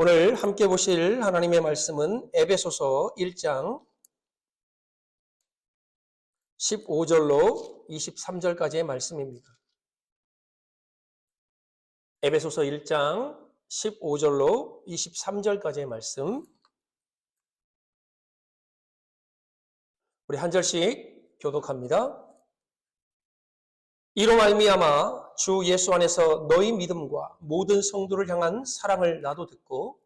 오늘 함께 보실 하나님의 말씀은 에베소서 1장 15절로 23절까지의 말씀입니다. 에베소서 1장 15절로 23절까지의 말씀. 우리 한 절씩 교독합니다. 이로 말미암아 주 예수 안에서 너희 믿음과 모든 성도를 향한 사랑을 나도 듣고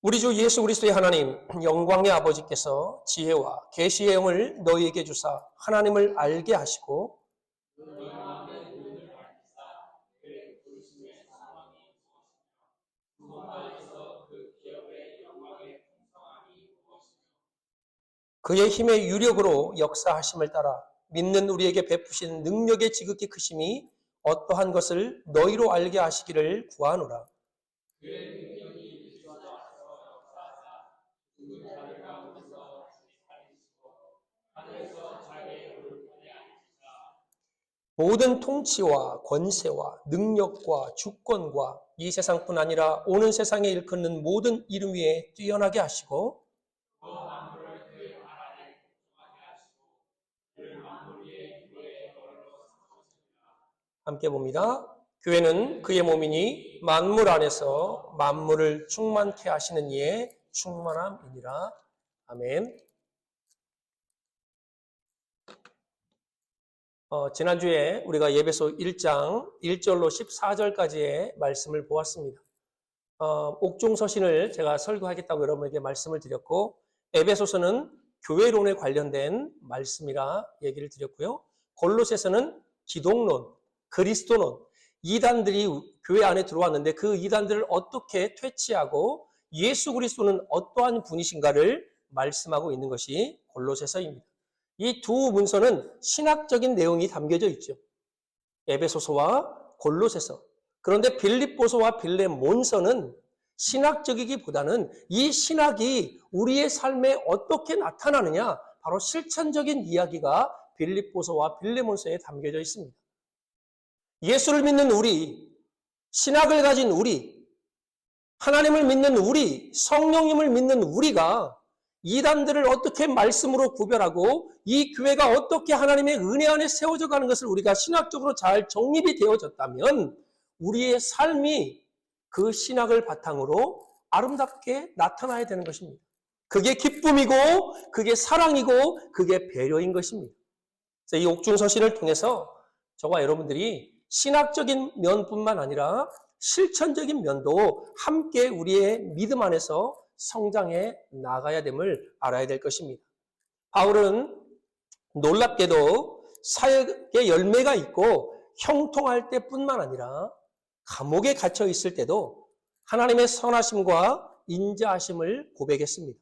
우리 주 예수 그리스도의 하나님 영광의 아버지께서 지혜와 계시의 영을 너희에게 주사 하나님을 알게 하시고 그의 힘의 유력으로 역사하심을 따라 믿는 우리에게 베푸신 능력의 지극히 크심이 어떠한 것을 너희로 알게 하시기를 구하노라. 모든 통치와 권세와 능력과 주권과 이 세상뿐 아니라 오는 세상에 일컫는 모든 이름 위에 뛰어나게 하시고 함께 봅니다. 교회는 그의 몸이니 만물 안에서 만물을 충만케 하시는 이의 충만함이니라. 아멘. 지난주에 우리가 에베소 1장 1절로 14절까지의 말씀을 보았습니다. 옥중서신을 제가 설교하겠다고 여러분에게 말씀을 드렸고 에베소서는 교회론에 관련된 말씀이라 얘기를 드렸고요. 골로새서는 기독론, 그리스도론, 이단들이 교회 안에 들어왔는데 그 이단들을 어떻게 퇴치하고 예수 그리스도는 어떠한 분이신가를 말씀하고 있는 것이 골로새서입니다. 이 두 문서는 신학적인 내용이 담겨져 있죠. 에베소서와 골로새서. 그런데 빌립보서와 빌레몬서는 신학적이기보다는 이 신학이 우리의 삶에 어떻게 나타나느냐, 바로 실천적인 이야기가 빌립보서와 빌레몬서에 담겨져 있습니다. 예수를 믿는 우리, 신학을 가진 우리, 하나님을 믿는 우리, 성령님을 믿는 우리가 이단들을 어떻게 말씀으로 구별하고 이 교회가 어떻게 하나님의 은혜 안에 세워져 가는 것을 우리가 신학적으로 잘 정립이 되어졌다면 우리의 삶이 그 신학을 바탕으로 아름답게 나타나야 되는 것입니다. 그게 기쁨이고 그게 사랑이고 그게 배려인 것입니다. 그래서 이 옥중서신을 통해서 저와 여러분들이 신학적인 면뿐만 아니라 실천적인 면도 함께 우리의 믿음 안에서 성장해 나가야 됨을 알아야 될 것입니다. 바울은 놀랍게도 사역의 열매가 있고 형통할 때뿐만 아니라 감옥에 갇혀 있을 때도 하나님의 선하심과 인자하심을 고백했습니다.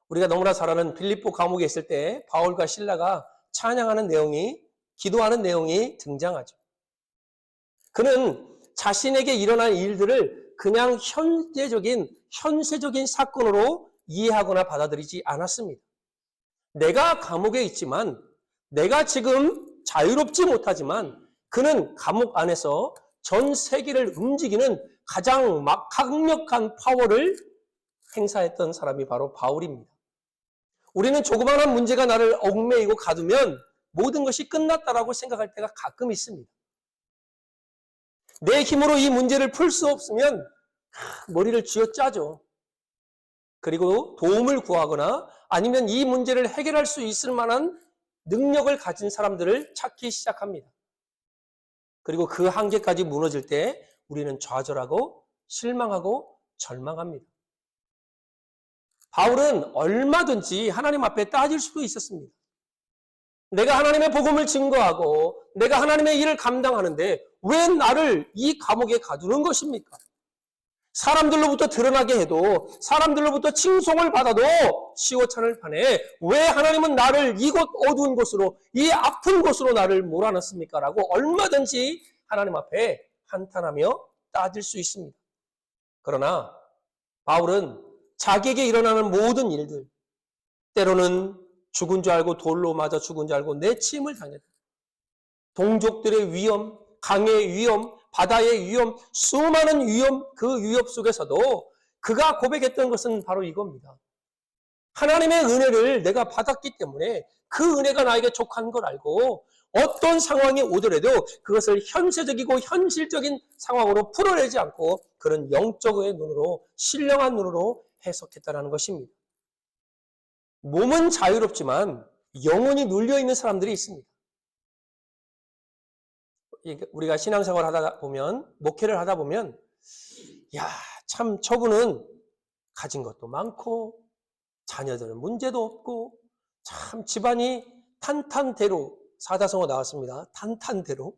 우리가 너무나 잘 아는 빌립보 감옥에 있을 때 바울과 실라가 찬양하는 내용이, 기도하는 내용이 등장하죠. 그는 자신에게 일어난 일들을 그냥 현세적인 사건으로 이해하거나 받아들이지 않았습니다. 내가 감옥에 있지만, 내가 지금 자유롭지 못하지만 그는 감옥 안에서 전 세계를 움직이는 가장 강력한 파워를 행사했던 사람이 바로 바울입니다. 우리는 조그마한 문제가 나를 얽매이고 가두면 모든 것이 끝났다라고 생각할 때가 가끔 있습니다. 내 힘으로 이 문제를 풀 수 없으면 머리를 쥐어짜죠. 그리고 도움을 구하거나 아니면 이 문제를 해결할 수 있을 만한 능력을 가진 사람들을 찾기 시작합니다. 그리고 그 한계까지 무너질 때 우리는 좌절하고 실망하고 절망합니다. 바울은 얼마든지 하나님 앞에 따질 수도 있었습니다. 내가 하나님의 복음을 증거하고 내가 하나님의 일을 감당하는데 왜 나를 이 감옥에 가두는 것입니까? 사람들로부터 드러나게 해도 사람들로부터 칭송을 받아도 시원찮을 판에 왜 하나님은 나를 이곳 어두운 곳으로 이 아픈 곳으로 나를 몰아넣습니까? 라고 얼마든지 하나님 앞에 한탄하며 따질 수 있습니다. 그러나 바울은 자기에게 일어나는 모든 일들, 때로는 죽은 줄 알고 돌로 맞아 죽은 줄 알고 내침을 당했다. 동족들의 위험, 강의 위험, 바다의 위험, 수많은 위험, 그 위협 속에서도 그가 고백했던 것은 바로 이겁니다. 하나님의 은혜를 내가 받았기 때문에 그 은혜가 나에게 족한 걸 알고 어떤 상황이 오더라도 그것을 현세적이고 현실적인 상황으로 풀어내지 않고 그런 영적의 눈으로, 신령한 눈으로 해석했다는 것입니다. 몸은 자유롭지만 영혼이 눌려있는 사람들이 있습니다. 우리가 신앙생활 하다 보면, 목회를 하다 보면, 야, 참 저분은 가진 것도 많고, 자녀들은 문제도 없고, 참 집안이 탄탄대로, 사자성어 나왔습니다. 탄탄대로.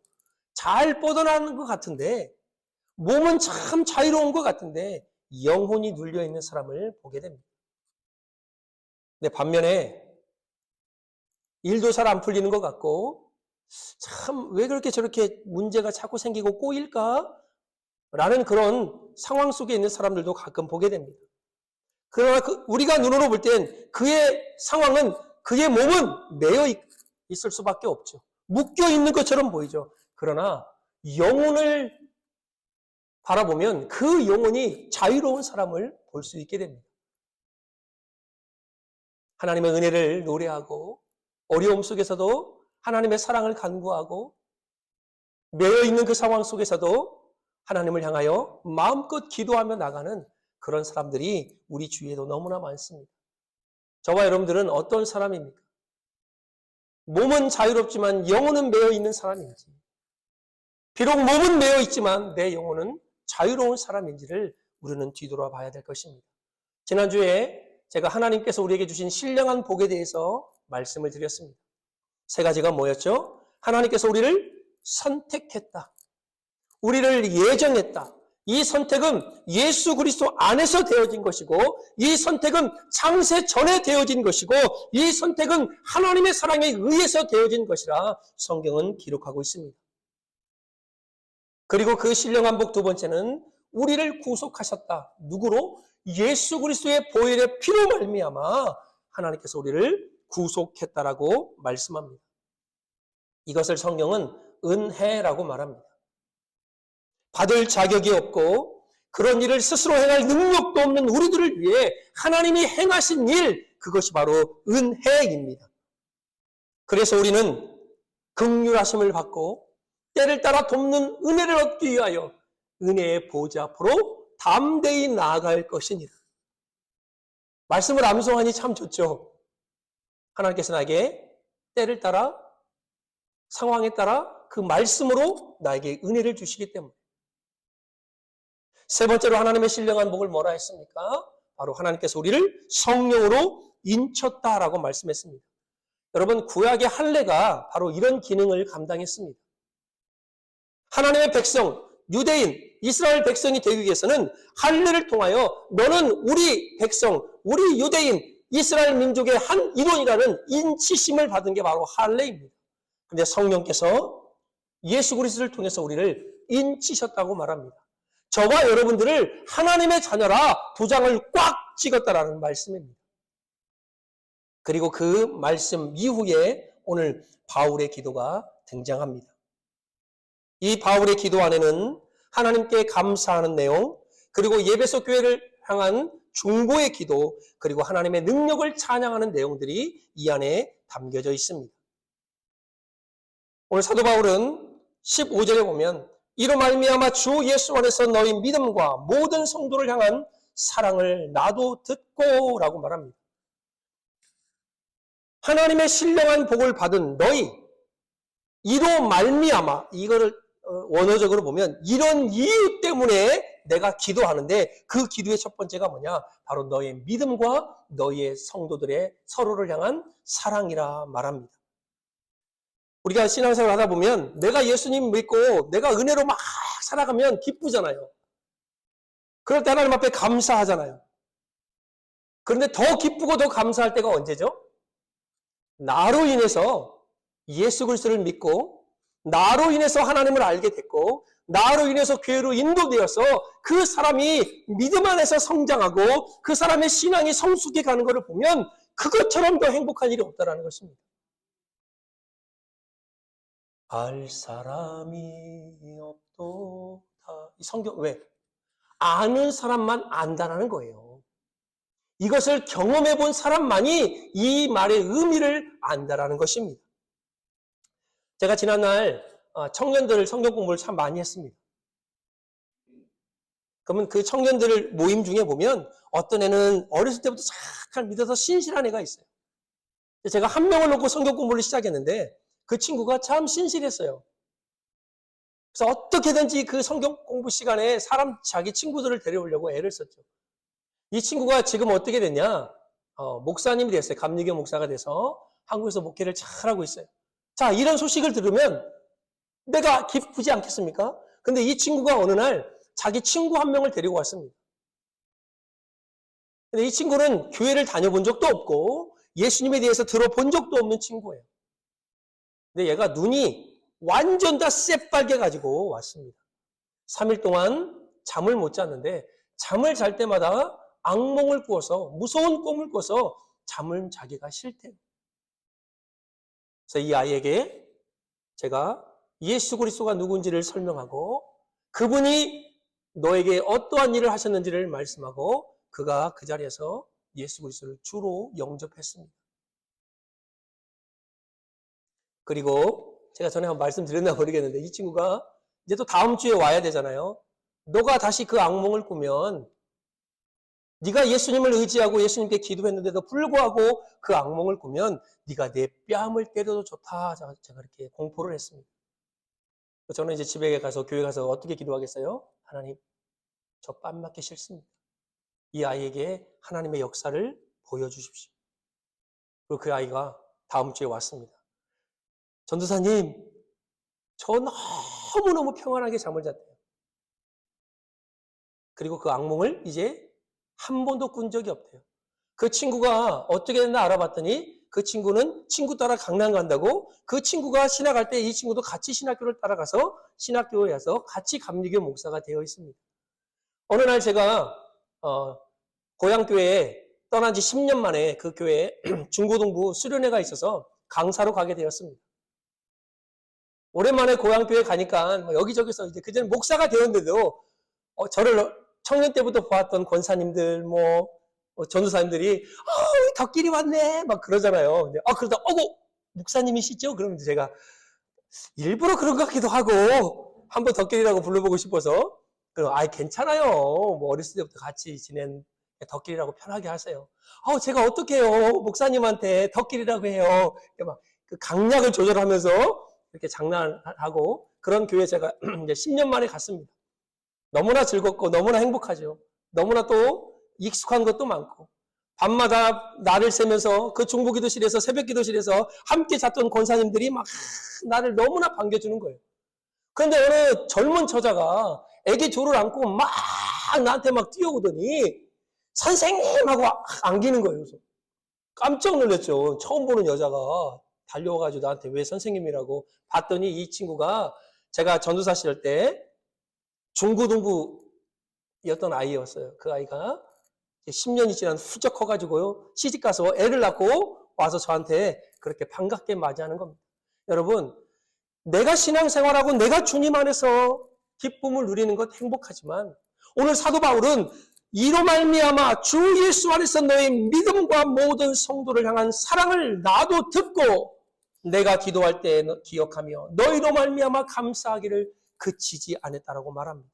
잘 뻗어나가는 것 같은데, 몸은 참 자유로운 것 같은데, 영혼이 눌려있는 사람을 보게 됩니다. 근데 반면에, 일도 잘 안 풀리는 것 같고, 참 왜 그렇게 저렇게 문제가 자꾸 생기고 꼬일까? 라는 그런 상황 속에 있는 사람들도 가끔 보게 됩니다. 그러나 우리가 눈으로 볼 땐 그의 상황은, 그의 몸은 매여 있을 수밖에 없죠. 묶여 있는 것처럼 보이죠. 그러나 영혼을 바라보면 그 영혼이 자유로운 사람을 볼 수 있게 됩니다. 하나님의 은혜를 노래하고 어려움 속에서도 하나님의 사랑을 간구하고 매여 있는 그 상황 속에서도 하나님을 향하여 마음껏 기도하며 나가는 그런 사람들이 우리 주위에도 너무나 많습니다. 저와 여러분들은 어떤 사람입니까? 몸은 자유롭지만 영혼은 매여 있는 사람인지, 비록 몸은 매여 있지만 내 영혼은 자유로운 사람인지를 우리는 뒤돌아봐야 될 것입니다. 지난주에 제가 하나님께서 우리에게 주신 신령한 복에 대해서 말씀을 드렸습니다. 세 가지가 뭐였죠? 하나님께서 우리를 선택했다. 우리를 예정했다. 이 선택은 예수 그리스도 안에서 되어진 것이고, 이 선택은 창세 전에 되어진 것이고, 이 선택은 하나님의 사랑에 의해서 되어진 것이라 성경은 기록하고 있습니다. 그리고 그 신령한 복 두 번째는 우리를 구속하셨다. 누구로? 예수 그리스도의 보혈의 피로 말미암아 하나님께서 우리를 구속했다라고 말씀합니다. 이것을 성경은 은혜라고 말합니다. 받을 자격이 없고 그런 일을 스스로 행할 능력도 없는 우리들을 위해 하나님이 행하신 일, 그것이 바로 은혜입니다. 그래서 우리는 긍휼하심을 받고 때를 따라 돕는 은혜를 얻기 위하여 은혜의 보좌 앞으로 담대히 나아갈 것이니라. 말씀을 암송하니 참 좋죠. 하나님께서 나에게 때를 따라, 상황에 따라 그 말씀으로 나에게 은혜를 주시기 때문에. 세 번째로 하나님의 신령한 복을 뭐라 했습니까? 바로 하나님께서 우리를 성령으로 인쳤다라고 말씀했습니다. 여러분, 구약의 할례가 바로 이런 기능을 감당했습니다. 하나님의 백성, 유대인, 이스라엘 백성이 되기 위해서는 할례를 통하여 너는 우리 백성, 우리 유대인, 이스라엘 민족의 한 일원이라는 인치심을 받은 게 바로 할례입니다. 그런데 성령께서 예수 그리스도를 통해서 우리를 인치셨다고 말합니다. 저와 여러분들을 하나님의 자녀라 도장을 꽉 찍었다라는 말씀입니다. 그리고 그 말씀 이후에 오늘 바울의 기도가 등장합니다. 이 바울의 기도 안에는 하나님께 감사하는 내용, 그리고 예배소 교회를 향한 중보의 기도, 그리고 하나님의 능력을 찬양하는 내용들이 이 안에 담겨져 있습니다. 오늘 사도 바울은 15절에 보면 이로 말미암아 주 예수 안에서 너희 믿음과 모든 성도를 향한 사랑을 나도 듣고 라고 말합니다. 하나님의 신령한 복을 받은 너희, 이로 말미암아, 이거를 원어적으로 보면 이런 이유 때문에 내가 기도하는데 그 기도의 첫 번째가 뭐냐? 바로 너의 믿음과 너의 성도들의 서로를 향한 사랑이라 말합니다. 우리가 신앙생활 하다 보면 내가 예수님 믿고 내가 은혜로 막 살아가면 기쁘잖아요. 그럴 때 하나님 앞에 감사하잖아요. 그런데 더 기쁘고 더 감사할 때가 언제죠? 나로 인해서 예수 그리스도를 믿고 나로 인해서 하나님을 알게 됐고 나로 인해서 교회로 인도되어서 그 사람이 믿음 안에서 성장하고 그 사람의 신앙이 성숙해 가는 것을 보면 그것처럼 더 행복한 일이 없다라는 것입니다. 알 사람이 없도다. 이 성경 왜? 아는 사람만 안다라는 거예요. 이것을 경험해 본 사람만이 이 말의 의미를 안다라는 것입니다. 제가 지난날 청년들 성경 공부를 참 많이 했습니다. 그러면 그 청년들 모임 중에 보면 어떤 애는 어렸을 때부터 잘 믿어서 신실한 애가 있어요. 제가 한 명을 놓고 성경 공부를 시작했는데 그 친구가 참 신실했어요. 그래서 어떻게든지 그 성경 공부 시간에 자기 친구들을 데려오려고 애를 썼죠. 이 친구가 지금 어떻게 됐냐? 목사님이 됐어요. 감리교 목사가 돼서 한국에서 목회를 잘하고 있어요. 자, 이런 소식을 들으면 내가 기쁘지 않겠습니까? 근데 이 친구가 어느 날 자기 친구 한 명을 데리고 왔습니다. 근데 이 친구는 교회를 다녀본 적도 없고 예수님에 대해서 들어본 적도 없는 친구예요. 근데 얘가 눈이 완전 다 새빨개 가지고 왔습니다. 3일 동안 잠을 못 잤는데 잠을 잘 때마다 악몽을 꾸어서 무서운 꿈을 꿔서 잠을 자기가 싫대요. 그래서 이 아이에게 제가 예수 그리스도가 누군지를 설명하고 그분이 너에게 어떠한 일을 하셨는지를 말씀하고 그가 그 자리에서 예수 그리스도를 주로 영접했습니다. 그리고 제가 전에 한번 말씀드렸나 모르겠는데 이 친구가 이제 또 다음 주에 와야 되잖아요. 너가 다시 그 악몽을 꾸면 네가 예수님을 의지하고 예수님께 기도했는데도 불구하고 그 악몽을 꾸면 네가 내 뺨을 때려도 좋다. 제가 이렇게 공포를 했습니다. 저는 이제 집에 가서 교회 가서 어떻게 기도하겠어요? 하나님, 저 뺨 맞기 싫습니다. 이 아이에게 하나님의 역사를 보여주십시오. 그리고 그 아이가 다음 주에 왔습니다. 전도사님, 저 너무너무 평안하게 잠을 잤대요. 그리고 그 악몽을 이제 한 번도 꾼 적이 없대요. 그 친구가 어떻게 됐나 알아봤더니 그 친구는 친구 따라 강남 간다고 그 친구가 신학 갈 때 이 친구도 같이 신학교를 따라가서 신학교에 와서 같이 감리교 목사가 되어 있습니다. 어느 날 제가 고향교회에 떠난 지 10년 만에 그 교회에 중고등부 수련회가 있어서 강사로 가게 되었습니다. 오랜만에 고향교회 가니까 여기저기서 이제 그전에 목사가 되었는데도 저를 청년 때부터 보았던 권사님들, 전도사님들이 덕길이 왔네 막 그러잖아요. 근데 그러다 목사님이시죠? 그러면 제가 일부러 그런 것 같기도 하고 한번 덕길이라고 불러보고 싶어서 괜찮아요. 뭐 어렸을 때부터 같이 지낸 덕길이라고 편하게 하세요. 제가 어떻게 해요? 목사님한테 덕길이라고 해요. 막 그 강약을 조절하면서 이렇게 장난하고 그런 교회 제가 이제 10년 만에 갔습니다. 너무나 즐겁고 너무나 행복하죠. 너무나 또 익숙한 것도 많고 밤마다 날을 새면서 그 중보기도실에서 새벽기도실에서 함께 잤던 권사님들이 막 나를 너무나 반겨주는 거예요. 그런데 어느 젊은 처자가 애기 둘을 안고 막 나한테 막 뛰어오더니 선생님하고 안기는 거예요. 그래서 깜짝 놀랐죠. 처음 보는 여자가 달려와가지고 나한테 왜 선생님이라고 봤더니 이 친구가 제가 전도사 시절 때 중고등부였던 아이였어요. 그 아이가 10년이 지난 후적 커가지고요. 시집가서 애를 낳고 와서 저한테 그렇게 반갑게 맞이하는 겁니다. 여러분, 내가 신앙생활하고 내가 주님 안에서 기쁨을 누리는 것 행복하지만 오늘 사도 바울은 이로 말미암아 주 예수 안에서 너의 믿음과 모든 성도를 향한 사랑을 나도 듣고 내가 기도할 때 기억하며 너희로 말미암아 감사하기를 그치지 않았다라고 말합니다.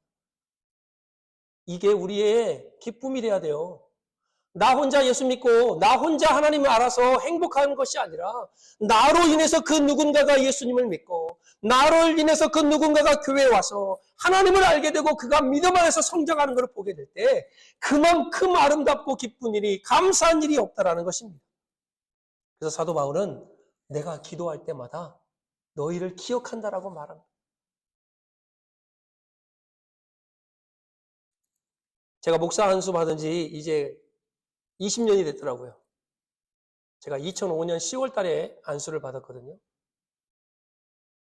이게 우리의 기쁨이 돼야 돼요. 나 혼자 예수 믿고 나 혼자 하나님을 알아서 행복한 것이 아니라 나로 인해서 그 누군가가 예수님을 믿고 나로 인해서 그 누군가가 교회에 와서 하나님을 알게 되고 그가 믿음 안에서 성장하는 것을 보게 될 때 그만큼 아름답고 기쁜 일이 감사한 일이 없다라는 것입니다. 그래서 사도 바울은 내가 기도할 때마다 너희를 기억한다라고 말합니다. 제가 목사 안수 받은 지 이제 20년이 됐더라고요. 제가 2005년 10월 달에 안수를 받았거든요.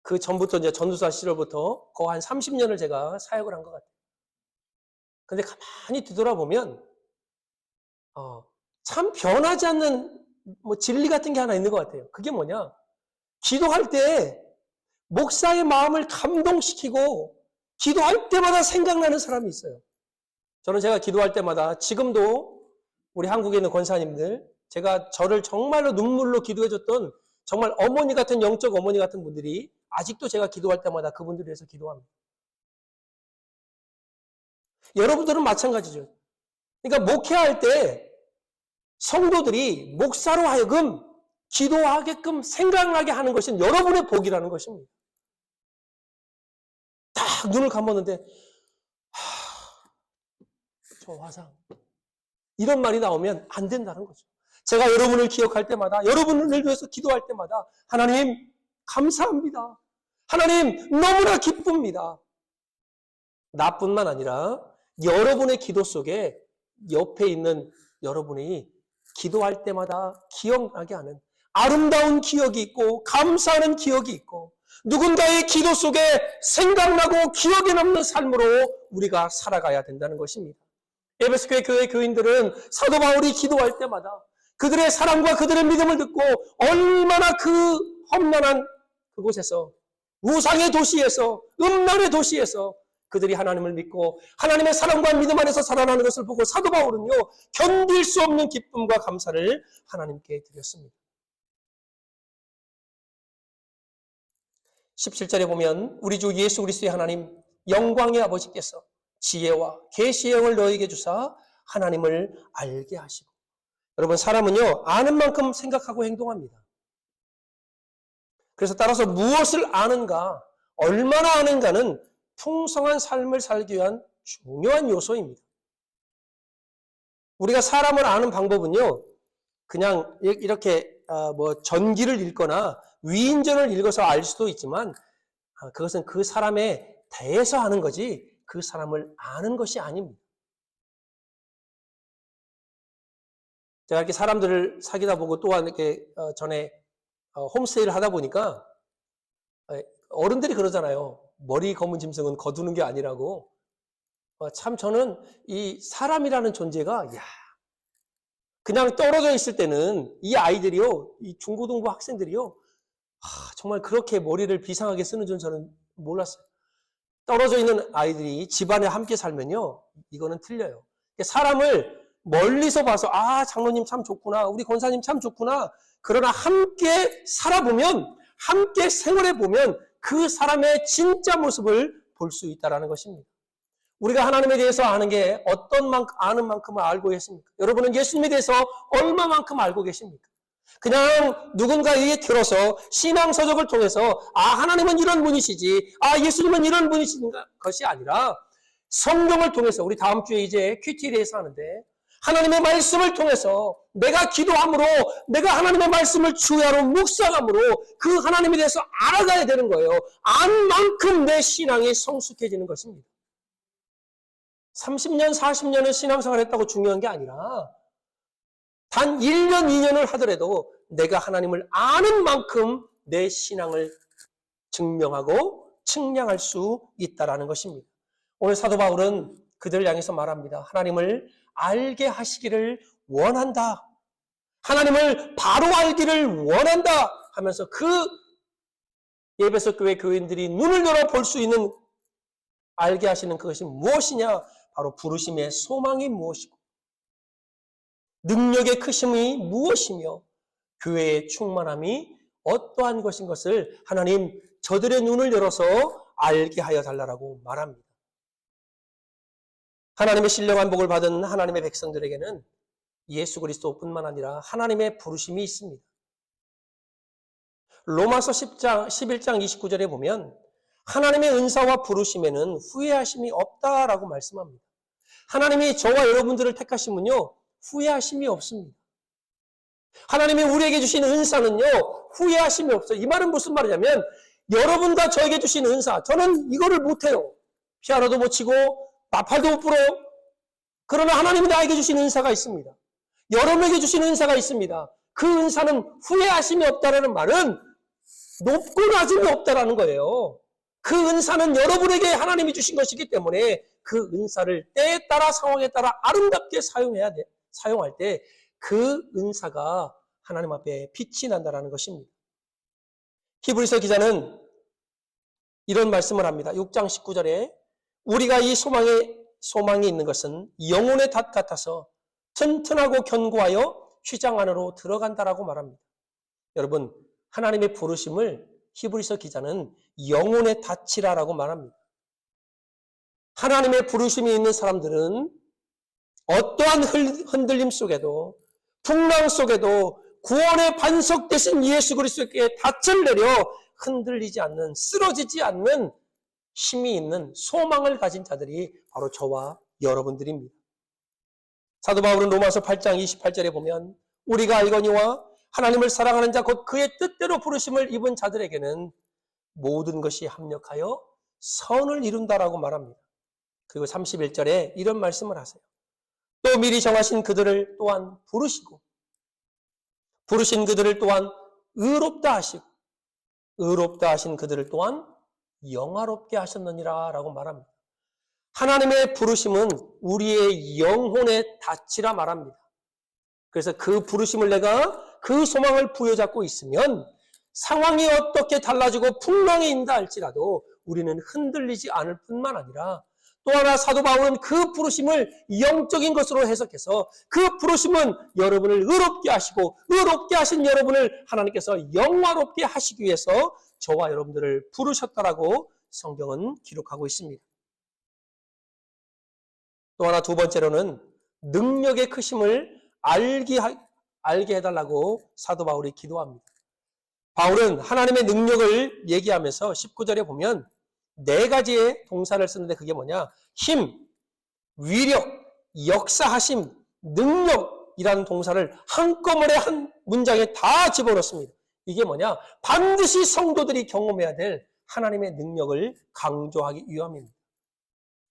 그 전부터 이제 전도사 시절부터 거의 한 30년을 제가 사역을 한 것 같아요. 근데 가만히 뒤돌아보면 참 변하지 않는 뭐 진리 같은 게 하나 있는 것 같아요. 그게 뭐냐? 기도할 때 목사의 마음을 감동시키고 기도할 때마다 생각나는 사람이 있어요. 저는 제가 기도할 때마다 지금도 우리 한국에 있는 권사님들, 제가 저를 정말로 눈물로 기도해줬던 정말 어머니 같은 영적 어머니 같은 분들이 아직도 제가 기도할 때마다 그분들을 위해서 기도합니다. 여러분들은 마찬가지죠. 그러니까 목회할 때 성도들이 목사로 하여금 기도하게끔 생각나게 하는 것은 여러분의 복이라는 것입니다. 딱 눈을 감았는데 저 화상 이런 말이 나오면 안 된다는 거죠. 제가 여러분을 기억할 때마다 여러분을 위해서 기도할 때마다 하나님 감사합니다. 하나님 너무나 기쁩니다. 나뿐만 아니라 여러분의 기도 속에 옆에 있는 여러분이 기도할 때마다 기억나게 하는 아름다운 기억이 있고 감사하는 기억이 있고 누군가의 기도 속에 생각나고 기억에 남는 삶으로 우리가 살아가야 된다는 것입니다. 에베소 교회 교인들은 사도 바울이 기도할 때마다 그들의 사랑과 그들의 믿음을 듣고 얼마나 그 험난한 그곳에서 우상의 도시에서 음란의 도시에서 그들이 하나님을 믿고 하나님의 사랑과 믿음 안에서 살아나는 것을 보고 사도 바울은요 견딜 수 없는 기쁨과 감사를 하나님께 드렸습니다. 17절에 보면 우리 주 예수 그리스도의 하나님 영광의 아버지께서 지혜와 계시의 영을 너에게 주사 하나님을 알게 하시고 여러분 사람은요 아는 만큼 생각하고 행동합니다. 그래서 따라서 무엇을 아는가 얼마나 아는가는 풍성한 삶을 살기 위한 중요한 요소입니다. 우리가 사람을 아는 방법은요 그냥 이렇게 뭐 전기를 읽거나 위인전을 읽어서 알 수도 있지만 그것은 그 사람에 대해서 아는 거지 그 사람을 아는 것이 아닙니다. 제가 이렇게 사람들을 사귀다 보고 또한 이렇게 전에 홈스테이를 하다 보니까 어른들이 그러잖아요. 머리 검은 짐승은 거두는 게 아니라고. 참 저는 이 사람이라는 존재가 그냥 떨어져 있을 때는 이 아이들이요, 이 중고등부 학생들이요, 정말 그렇게 머리를 비상하게 쓰는 줄 저는 몰랐어요. 떨어져 있는 아이들이 집안에 함께 살면요, 이거는 틀려요. 사람을 멀리서 봐서 장로님 참 좋구나, 우리 권사님 참 좋구나. 그러나 함께 살아보면, 함께 생활해보면 그 사람의 진짜 모습을 볼 수 있다는 것입니다. 우리가 하나님에 대해서 아는 게 아는 만큼을 알고 계십니까? 여러분은 예수님에 대해서 얼마만큼 알고 계십니까? 그냥 누군가에게 들어서 신앙서적을 통해서 하나님은 이런 분이시지, 예수님은 이런 분이신 것이 아니라 성경을 통해서 우리 다음 주에 이제 큐티에 대해서 하는데 하나님의 말씀을 통해서 내가 기도함으로 내가 하나님의 말씀을 주야로 묵상함으로 그 하나님에 대해서 알아가야 되는 거예요. 안 만큼 내 신앙이 성숙해지는 것입니다. 30년, 40년을 신앙생활 했다고 중요한 게 아니라 단 1년, 2년을 하더라도 내가 하나님을 아는 만큼 내 신앙을 증명하고 측량할 수 있다는 것입니다. 오늘 사도 바울은 그들을 향해서 말합니다. 하나님을 알게 하시기를 원한다. 하나님을 바로 알기를 원한다 하면서 그 에베소 교회 교인들이 눈을 열어 볼 수 있는 알게 하시는 그것이 무엇이냐? 바로 부르심의 소망이 무엇이고 능력의 크심이 무엇이며 교회의 충만함이 어떠한 것인 것을 하나님 저들의 눈을 열어서 알게 하여 달라고 말합니다. 하나님의 신령한 복을 받은 하나님의 백성들에게는 예수 그리스도뿐만 아니라 하나님의 부르심이 있습니다. 로마서 11장 29절에 보면 하나님의 은사와 부르심에는 후회하심이 없다라고 말씀합니다. 하나님이 저와 여러분들을 택하시면요 후회하심이 없습니다. 하나님이 우리에게 주신 은사는요 후회하심이 없어요. 이 말은 무슨 말이냐면 여러분과 저에게 주신 은사, 저는 이거를 못해요. 피아노도 못 치고 나팔도 못 불어요. 그러나 하나님이 나에게 주신 은사가 있습니다. 여러분에게 주신 은사가 있습니다. 그 은사는 후회하심이 없다라는 말은 높고 낮음이 없다라는 거예요. 그 은사는 여러분에게 하나님이 주신 것이기 때문에 그 은사를 때에 따라 상황에 따라 아름답게 사용할 때 그 은사가 하나님 앞에 빛이 난다라는 것입니다. 히브리서 기자는 이런 말씀을 합니다. 6장 19절에 우리가 이 소망이 있는 것은 영혼의 닷 같아서 튼튼하고 견고하여 휘장 안으로 들어간다라고 말합니다. 여러분, 하나님의 부르심을 히브리서 기자는 영혼의 닷이라고 말합니다. 하나님의 부르심이 있는 사람들은 어떠한 흔들림 속에도 풍랑 속에도 구원의 반석 되신 예수 그리스도께 닻을 내려 흔들리지 않는, 쓰러지지 않는 힘이 있는 소망을 가진 자들이 바로 저와 여러분들입니다. 사도 바울은 로마서 8장 28절에 보면 우리가 알거니와 하나님을 사랑하는 자 곧 그의 뜻대로 부르심을 입은 자들에게는 모든 것이 합력하여 선을 이룬다라고 말합니다. 그리고 31절에 이런 말씀을 하세요. 또 미리 정하신 그들을 또한 부르시고 부르신 그들을 또한 의롭다 하시고 의롭다 하신 그들을 또한 영화롭게 하셨느니라 라고 말합니다. 하나님의 부르심은 우리의 영혼의 닻이라 말합니다. 그래서 그 부르심을 내가 그 소망을 부여잡고 있으면 상황이 어떻게 달라지고 풍랑이 인다 할지라도 우리는 흔들리지 않을 뿐만 아니라 또 하나 사도 바울은 그 부르심을 영적인 것으로 해석해서 그 부르심은 여러분을 의롭게 하시고 의롭게 하신 여러분을 하나님께서 영화롭게 하시기 위해서 저와 여러분들을 부르셨다라고 성경은 기록하고 있습니다. 또 하나 두 번째로는 능력의 크심을 알게 해달라고 사도 바울이 기도합니다. 바울은 하나님의 능력을 얘기하면서 19절에 보면 네 가지의 동사를 쓰는데 그게 뭐냐? 힘, 위력, 역사하심, 능력이라는 동사를 한꺼번에 한 문장에 다 집어넣습니다. 이게 뭐냐? 반드시 성도들이 경험해야 될 하나님의 능력을 강조하기 위함입니다.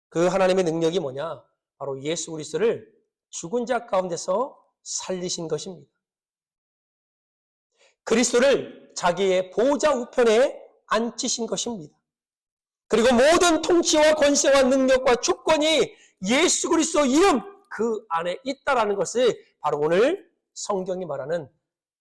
그 하나님의 능력이 뭐냐? 바로 예수 그리스도를 죽은 자 가운데서 살리신 것입니다. 그리스도를 자기의 보좌 우편에 앉히신 것입니다. 그리고 모든 통치와 권세와 능력과 주권이 예수 그리스도 이름 그 안에 있다라는 것을 바로 오늘 성경이 말하는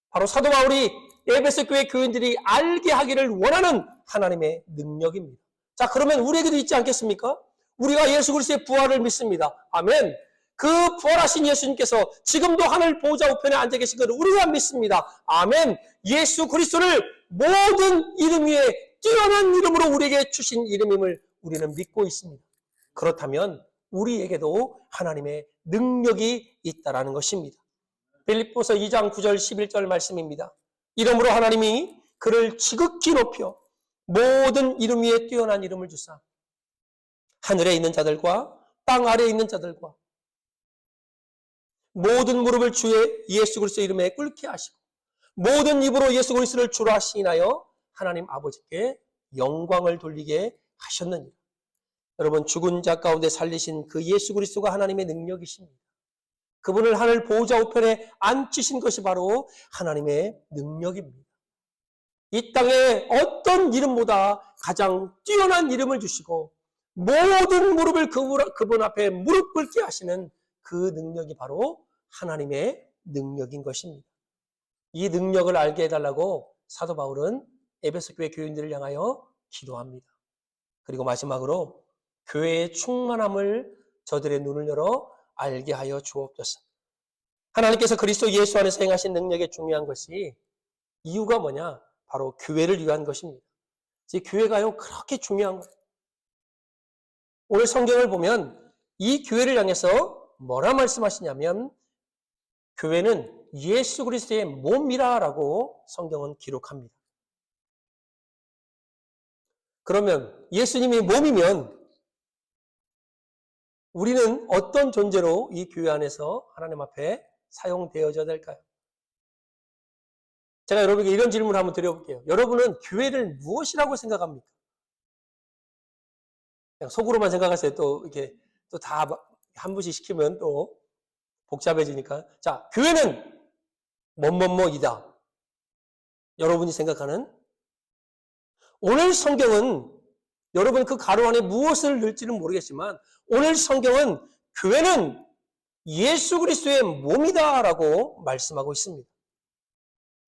바로 사도 바울이 에베소 교회 교인들이 알게 하기를 원하는 하나님의 능력입니다. 자, 그러면 우리에게도 있지 않겠습니까? 우리가 예수 그리스도의 부활을 믿습니다. 아멘. 그 부활하신 예수님께서 지금도 하늘 보좌 우편에 앉아 계신 것을 우리가 믿습니다. 아멘. 예수 그리스도를 모든 이름 위에 뛰어난 이름으로 우리에게 주신 이름임을 우리는 믿고 있습니다. 그렇다면 우리에게도 하나님의 능력이 있다라는 것입니다. 빌립보서 2장 9절 11절 말씀입니다. 이러므로 하나님이 그를 지극히 높여 모든 이름 위에 뛰어난 이름을 주사 하늘에 있는 자들과 땅 아래에 있는 자들과 모든 무릎을 주의 예수 그리스도 이름에 꿇게 하시고 모든 입으로 예수 그리스도를 주라 시인하여 하나님 아버지께 영광을 돌리게 하셨느니라. 여러분, 죽은 자 가운데 살리신 그 예수 그리스도가 하나님의 능력이십니다. 그분을 하늘 보좌 우편에 앉히신 것이 바로 하나님의 능력입니다. 이 땅에 어떤 이름보다 가장 뛰어난 이름을 주시고 모든 무릎을 그분 앞에 무릎 꿇게 하시는 그 능력이 바로 하나님의 능력인 것입니다. 이 능력을 알게 해달라고 사도 바울은 에베소 교회 교인들을 향하여 기도합니다. 그리고 마지막으로 교회의 충만함을 저들의 눈을 열어 알게 하여 주옵소서. 하나님께서 그리스도 예수 안에서 행하신 능력의 중요한 것이 이유가 뭐냐? 바로 교회를 위한 것입니다. 교회가요 그렇게 중요한 거예요. 오늘 성경을 보면 이 교회를 향해서 뭐라 말씀하시냐면 교회는 예수 그리스도의 몸이라라고 성경은 기록합니다. 그러면 예수님이 몸이면 우리는 어떤 존재로 이 교회 안에서 하나님 앞에 사용되어져야 될까요? 제가 여러분에게 이런 질문을 한번 드려볼게요. 여러분은 교회를 무엇이라고 생각합니까? 그냥 속으로만 생각하세요. 또 이렇게 또 다 한 분씩 시키면 또 복잡해지니까. 자, 교회는 뭐뭐뭐이다. 여러분이 생각하는 오늘 성경은 여러분 그 가로 안에 무엇을 넣을지는 모르겠지만 오늘 성경은 교회는 예수 그리스도의 몸이다라고 말씀하고 있습니다.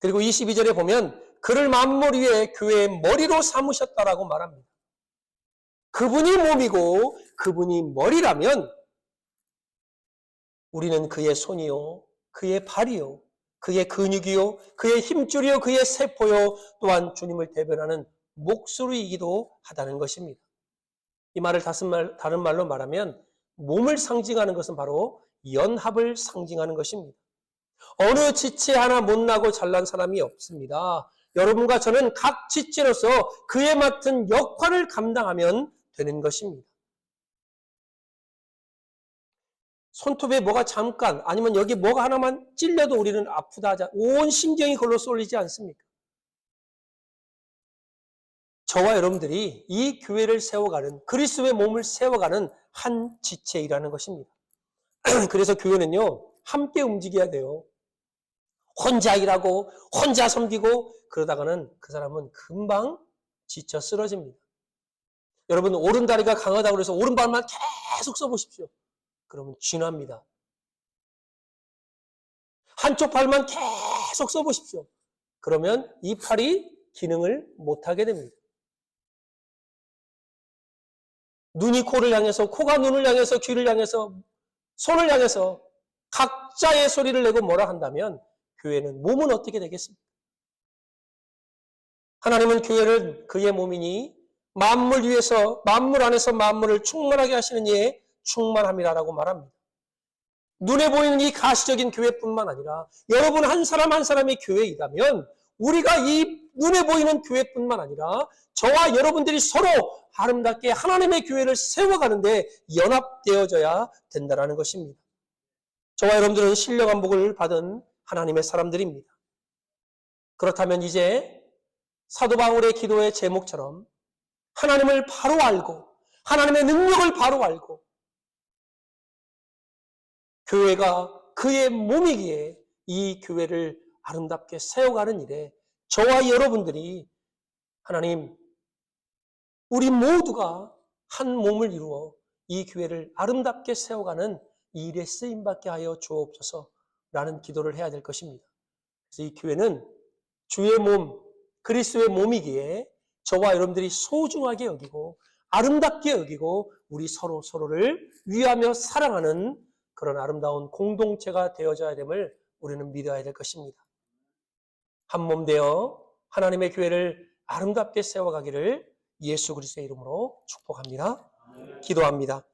그리고 22절에 보면 그를 만물 위에 교회의 머리로 삼으셨다라고 말합니다. 그분이 몸이고 그분이 머리라면 우리는 그의 손이요, 그의 발이요, 그의 근육이요, 그의 힘줄이요, 그의 세포요, 또한 주님을 대변하는 목소리이기도 하다는 것입니다. 이 말을 다른 말로 말하면 몸을 상징하는 것은 바로 연합을 상징하는 것입니다. 어느 지체 하나 못나고 잘난 사람이 없습니다. 여러분과 저는 각 지체로서 그에 맡은 역할을 감당하면 되는 것입니다. 손톱에 뭐가 잠깐 아니면 여기 뭐가 하나만 찔려도 우리는 아프다 하자. 온 신경이 그걸로 쏠리지 않습니까? 저와 여러분들이 이 교회를 세워가는, 그리스도의 몸을 세워가는 한 지체이라는 것입니다. 그래서 교회는요, 함께 움직여야 돼요. 혼자 일하고 혼자 섬기고 그러다가는 그 사람은 금방 지쳐 쓰러집니다. 여러분, 오른다리가 강하다고 해서 오른발만 계속 써보십시오. 그러면 쥐납니다. 한쪽 발만 계속 써보십시오. 그러면 이 팔이 기능을 못하게 됩니다. 눈이 코를 향해서, 코가 눈을 향해서, 귀를 향해서, 손을 향해서 각자의 소리를 내고 뭐라 한다면 교회는, 몸은 어떻게 되겠습니까? 하나님은 교회를 그의 몸이니 만물 위에서, 만물 안에서 만물을 충만하게 하시는 이에 충만함이라고 말합니다. 눈에 보이는 이 가시적인 교회뿐만 아니라 여러분 한 사람 한 사람이 교회이라면 우리가 이 눈에 보이는 교회뿐만 아니라 저와 여러분들이 서로 아름답게 하나님의 교회를 세워가는데 연합되어져야 된다는 것입니다. 저와 여러분들은 신령한 복을 받은 하나님의 사람들입니다. 그렇다면 이제 사도 바울의 기도의 제목처럼 하나님을 바로 알고 하나님의 능력을 바로 알고 교회가 그의 몸이기에 이 교회를 아름답게 세워가는 일에 저와 여러분들이 하나님, 우리 모두가 한 몸을 이루어 이 교회를 아름답게 세워가는 이 일에 쓰임받게 하여 주옵소서라는 기도를 해야 될 것입니다. 그래서 이 교회는 주의 몸, 그리스도의 몸이기에 저와 여러분들이 소중하게 여기고 아름답게 여기고 우리 서로를 위하며 사랑하는 그런 아름다운 공동체가 되어져야 됨을 우리는 믿어야 될 것입니다. 한 몸 되어 하나님의 교회를 아름답게 세워가기를 예수 그리스도의 이름으로 축복합니다. 기도합니다.